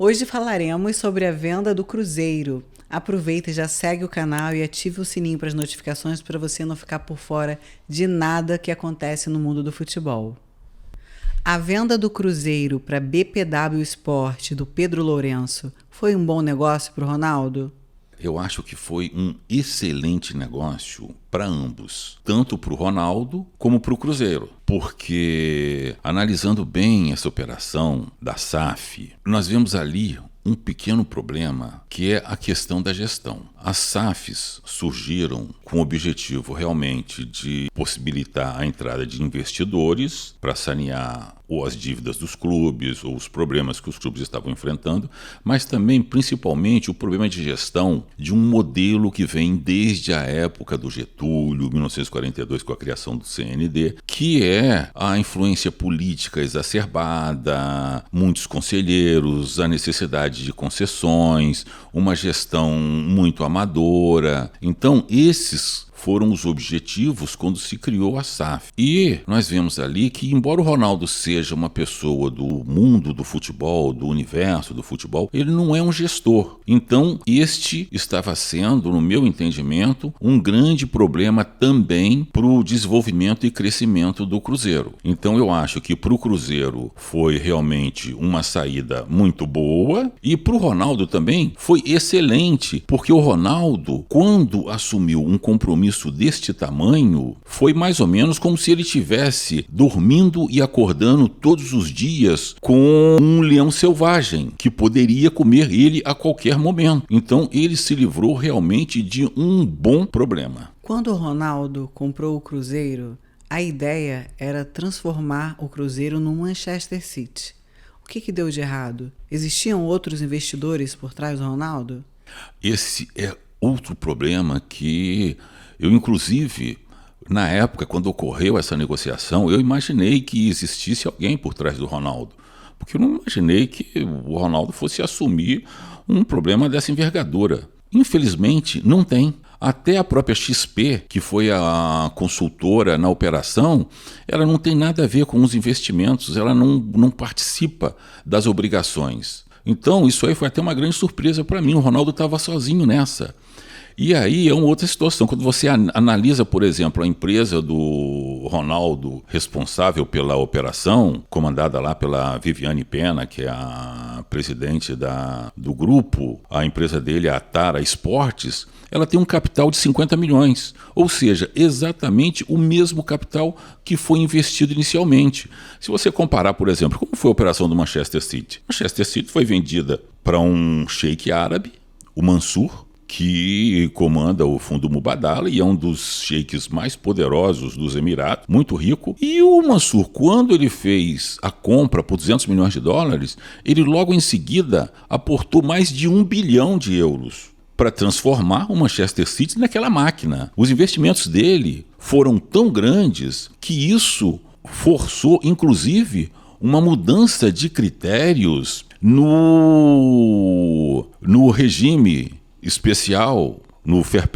Hoje falaremos sobre a venda do Cruzeiro. Aproveita e já segue o canal e ative o sininho para as notificações para você não ficar por fora de nada que acontece no mundo do futebol. A venda do Cruzeiro para BPW Sport do Pedro Lourenço foi um bom negócio para o Ronaldo? Eu acho que foi um excelente negócio para ambos, tanto para o Ronaldo como para o Cruzeiro, porque analisando bem essa operação da SAF, nós vemos ali um pequeno problema, que é a questão da gestão. As SAFs surgiram com o objetivo realmente de possibilitar a entrada de investidores para sanear ou as dívidas dos clubes ou os problemas que os clubes estavam enfrentando, mas também, principalmente, o problema de gestão de um modelo que vem desde a época do Getúlio, 1942, com a criação do CND, que é a influência política exacerbada, muitos conselheiros, a necessidade de concessões, uma gestão muito amadora. Então, esses foram os objetivos quando se criou a SAF. E nós vemos ali que, embora o Ronaldo seja uma pessoa do mundo do futebol, do universo do futebol, ele não é um gestor. Então, este estava sendo, no meu entendimento, um grande problema também para o desenvolvimento e crescimento do Cruzeiro. Então, eu acho que para o Cruzeiro foi realmente uma saída muito boa e para o Ronaldo também foi excelente, porque o Ronaldo, quando assumiu um compromisso deste tamanho, foi mais ou menos como se ele estivesse dormindo e acordando todos os dias com um leão selvagem, que poderia comer ele a qualquer momento. Então ele se livrou realmente de um bom problema. Quando o Ronaldo comprou o Cruzeiro, a ideia era transformar o Cruzeiro no Manchester City. O que deu de errado? Existiam outros investidores por trás do Ronaldo? Esse é outro problema que eu, inclusive, na época, quando ocorreu essa negociação, eu imaginei que existisse alguém por trás do Ronaldo. Porque eu não imaginei que o Ronaldo fosse assumir um problema dessa envergadura. Infelizmente, não tem. Até a própria XP, que foi a consultora na operação, ela não tem nada a ver com os investimentos, ela não participa das obrigações. Então, isso aí foi até uma grande surpresa para mim. O Ronaldo estava sozinho nessa. E aí é uma outra situação. Quando você analisa, por exemplo, a empresa do Ronaldo responsável pela operação, comandada lá pela Viviane Pena, que é a presidente do grupo, a empresa dele é a Tara Esportes, ela tem um capital de 50 milhões, ou seja, exatamente o mesmo capital que foi investido inicialmente. Se você comparar, por exemplo, como foi a operação do Manchester City? Manchester City foi vendida para um sheik árabe, o Mansur, que comanda o Fundo Mubadala e é um dos sheiks mais poderosos dos Emirados, muito rico. E o Mansur, quando ele fez a compra por 200 milhões de dólares, ele logo em seguida aportou mais de 1 bilhão de euros para transformar o Manchester City naquela máquina. Os investimentos dele foram tão grandes que isso forçou, inclusive, uma mudança de critérios no regime especial, no fair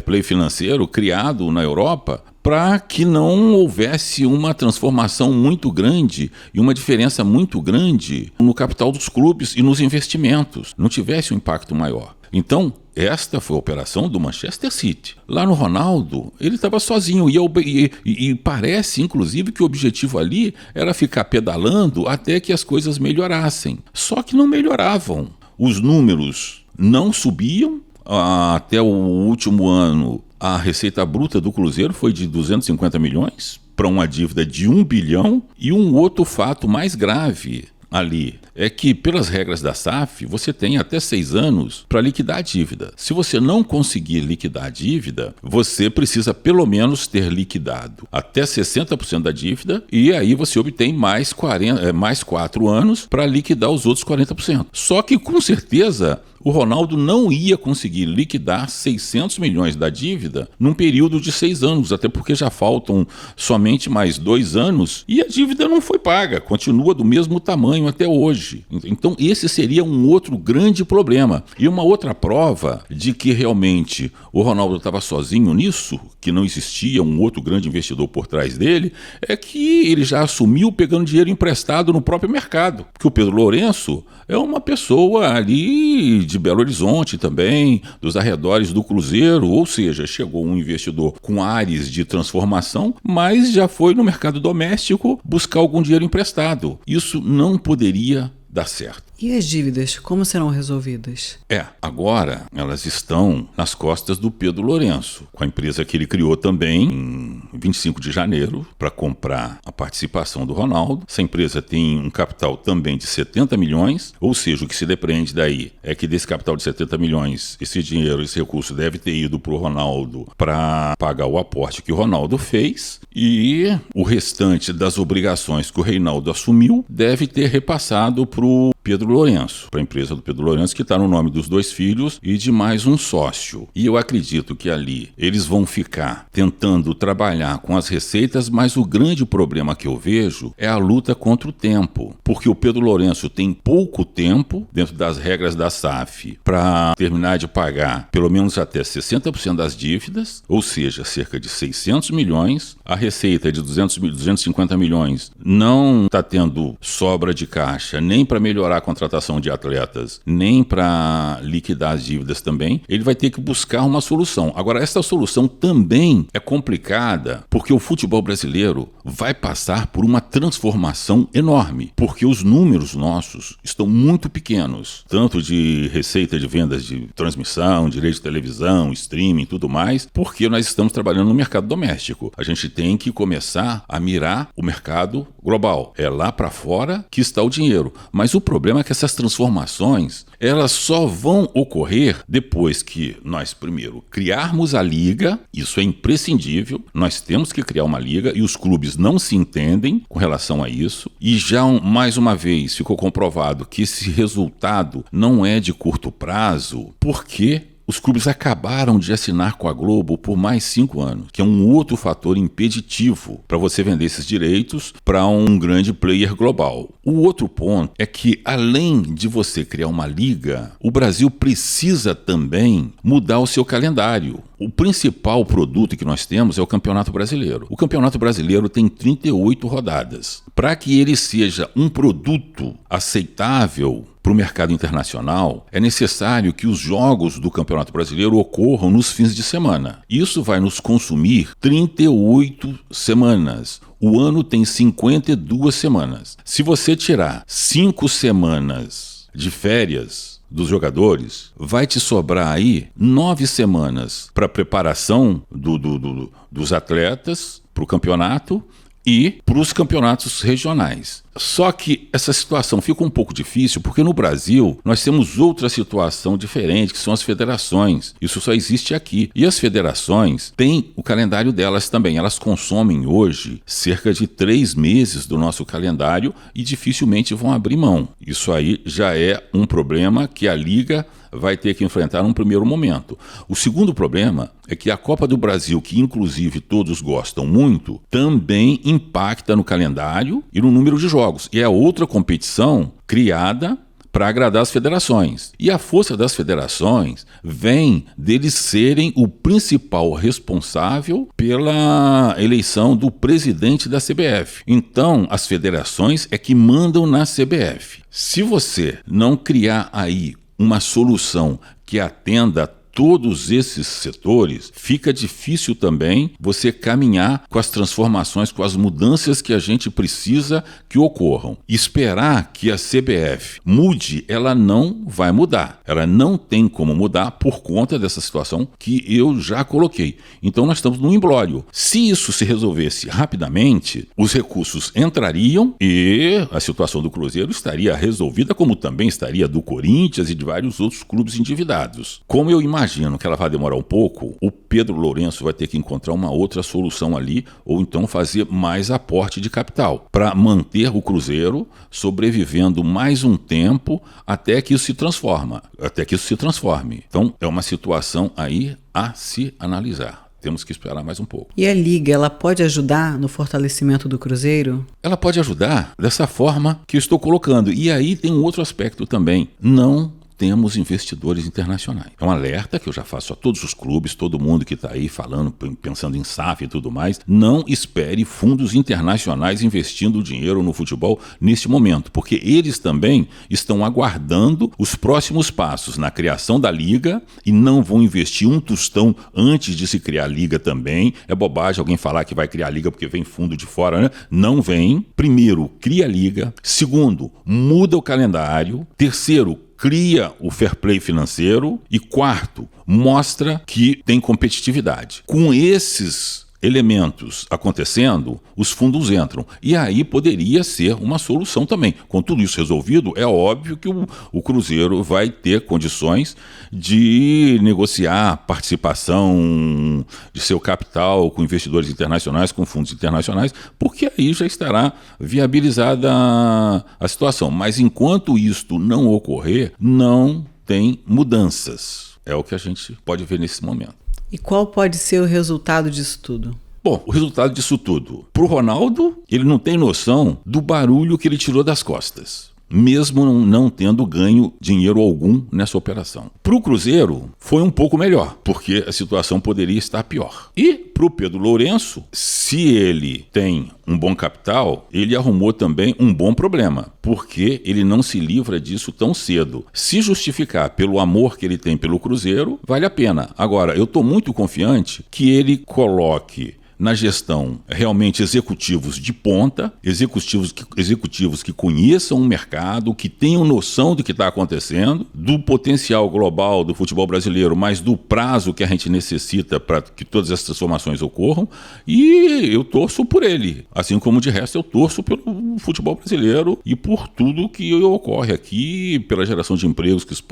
play financeiro criado na Europa, para que não houvesse uma transformação muito grande e uma diferença muito grande no capital dos clubes e nos investimentos, não tivesse um impacto maior. Então, esta foi a operação do Manchester City. Lá no Ronaldo, ele estava sozinho e parece, inclusive, que o objetivo ali era ficar pedalando até que as coisas melhorassem. Só que não melhoravam. Os números não subiam. Até o último ano, a receita bruta do Cruzeiro foi de 250 milhões para uma dívida de 1 bilhão. E um outro fato mais grave ali é que, pelas regras da SAF, você tem até 6 anos para liquidar a dívida. Se você não conseguir liquidar a dívida, você precisa pelo menos ter liquidado até 60% da dívida e aí você obtém mais 4 anos para liquidar os outros 40%. Só que, com certeza, o Ronaldo não ia conseguir liquidar 600 milhões da dívida num período de 6 anos, até porque já faltam somente mais 2 anos e a dívida não foi paga, continua do mesmo tamanho até hoje. Então esse seria um outro grande problema. E uma outra prova de que realmente o Ronaldo estava sozinho nisso, que não existia um outro grande investidor por trás dele, é que ele já assumiu pegando dinheiro emprestado no próprio mercado. Porque o Pedro Lourenço é uma pessoa ali de Belo Horizonte também, dos arredores do Cruzeiro, ou seja, chegou um investidor com ares de transformação, mas já foi no mercado doméstico buscar algum dinheiro emprestado. Isso não poderia dar certo. E as dívidas, como serão resolvidas? Agora elas estão nas costas do Pedro Lourenço, com a empresa que ele criou também em 25 de janeiro para comprar a participação do Ronaldo. Essa empresa tem um capital também de 70 milhões, ou seja, o que se depreende daí é que desse capital de 70 milhões, esse dinheiro, esse recurso deve ter ido para o Ronaldo para pagar o aporte que o Ronaldo fez, e o restante das obrigações que o Reinaldo assumiu deve ter repassado para o Pedro Lourenço, para a empresa do Pedro Lourenço, que está no nome dos 2 filhos e de mais um sócio. E eu acredito que ali eles vão ficar tentando trabalhar com as receitas, mas o grande problema que eu vejo é a luta contra o tempo, porque o Pedro Lourenço tem pouco tempo, dentro das regras da SAF, para terminar de pagar pelo menos até 60% das dívidas, ou seja, cerca de 600 milhões. A receita de 250 milhões não está tendo sobra de caixa, nem para melhorar a contratação de atletas, nem para liquidar as dívidas também. Ele vai ter que buscar uma solução. Agora, essa solução também é complicada, porque o futebol brasileiro vai passar por uma transformação enorme, porque os números nossos estão muito pequenos, tanto de receita de vendas de transmissão, direito de televisão, streaming, tudo mais, porque nós estamos trabalhando no mercado doméstico. A gente tem que começar a mirar o mercado global. É lá para fora que está o dinheiro. Mas o problema é que essas transformações, elas só vão ocorrer depois que nós, primeiro, criarmos a liga. Isso é imprescindível. Nós temos que criar uma liga e os clubes não se entendem com relação a isso. E já, mais uma vez, ficou comprovado que esse resultado não é de curto prazo, porque os clubes acabaram de assinar com a Globo por mais 5 anos, que é um outro fator impeditivo para você vender esses direitos para um grande player global. O outro ponto é que, além de você criar uma liga, o Brasil precisa também mudar o seu calendário. O principal produto que nós temos é o Campeonato Brasileiro. O Campeonato Brasileiro tem 38 rodadas. Para que ele seja um produto aceitável para o mercado internacional, é necessário que os jogos do Campeonato Brasileiro ocorram nos fins de semana. Isso vai nos consumir 38 semanas. O ano tem 52 semanas. Se você tirar 5 semanas de férias dos jogadores, vai te sobrar aí 9 semanas para preparação dos atletas para o campeonato e para os campeonatos regionais. Só que essa situação fica um pouco difícil porque no Brasil nós temos outra situação diferente, que são as federações. Isso só existe aqui. E as federações têm o calendário delas também. Elas consomem hoje cerca de 3 meses do nosso calendário e dificilmente vão abrir mão. Isso aí já é um problema que a Liga vai ter que enfrentar num primeiro momento. O segundo problema é que a Copa do Brasil, que inclusive todos gostam muito, também impacta no calendário e no número de jogos. E é outra competição criada para agradar as federações. E a força das federações vem deles serem o principal responsável pela eleição do presidente da CBF. Então, as federações é que mandam na CBF. Se você não criar aí uma solução que atenda a todos esses setores, fica difícil também você caminhar com as transformações, com as mudanças que a gente precisa que ocorram. Esperar que a CBF mude, ela não vai mudar. Ela não tem como mudar por conta dessa situação que eu já coloquei. Então nós estamos num imbróglio. Se isso se resolvesse rapidamente, os recursos entrariam e a situação do Cruzeiro estaria resolvida, como também estaria do Corinthians e de vários outros clubes endividados. Como eu imagino imagino que ela vai demorar um pouco. O Pedro Lourenço vai ter que encontrar uma outra solução ali, ou então fazer mais aporte de capital, para manter o Cruzeiro sobrevivendo mais um tempo até que isso se transforme. Então, é uma situação aí a se analisar. Temos que esperar mais um pouco. E a Liga, ela pode ajudar no fortalecimento do Cruzeiro? Ela pode ajudar dessa forma que eu estou colocando. E aí tem um outro aspecto também. Não temos investidores internacionais. É um alerta que eu já faço a todos os clubes, todo mundo que está aí falando, pensando em SAF e tudo mais. Não espere fundos internacionais investindo dinheiro no futebol neste momento, porque eles também estão aguardando os próximos passos na criação da Liga e não vão investir um tostão antes de se criar a Liga também. É bobagem alguém falar que vai criar a Liga porque vem fundo de fora, né? Não vem. Primeiro, cria a Liga. Segundo, muda o calendário. Terceiro, cria o fair play financeiro. E quarto, mostra que tem competitividade. Com esses elementos acontecendo, os fundos entram. E aí poderia ser uma solução também. Com tudo isso resolvido, é óbvio que o Cruzeiro vai ter condições de negociar participação de seu capital com investidores internacionais, com fundos internacionais, porque aí já estará viabilizada a situação. Mas enquanto isto não ocorrer, não tem mudanças. É o que a gente pode ver nesse momento. E qual pode ser o resultado disso tudo? Bom, o resultado disso tudo. Para o Ronaldo, ele não tem noção do barulho que ele tirou das costas, mesmo não tendo ganho dinheiro algum nessa operação. Para o Cruzeiro, foi um pouco melhor, porque a situação poderia estar pior. E para o Pedro Lourenço, se ele tem um bom capital, ele arrumou também um bom problema, porque ele não se livra disso tão cedo. Se justificar pelo amor que ele tem pelo Cruzeiro, vale a pena. Agora, eu estou muito confiante que ele coloque na gestão realmente executivos de ponta, executivos que conheçam o mercado, que tenham noção do que está acontecendo, do potencial global do futebol brasileiro, mas do prazo que a gente necessita para que todas essas transformações ocorram, e eu torço por ele. Assim como de resto eu torço pelo futebol brasileiro e por tudo que ocorre aqui, pela geração de empregos que isso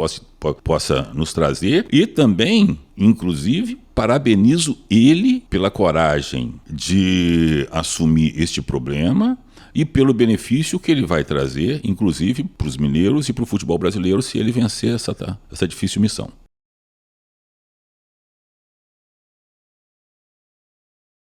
possa nos trazer, e também, inclusive, parabenizo ele pela coragem de assumir este problema e pelo benefício que ele vai trazer, inclusive, para os mineiros e para o futebol brasileiro, se ele vencer essa difícil missão.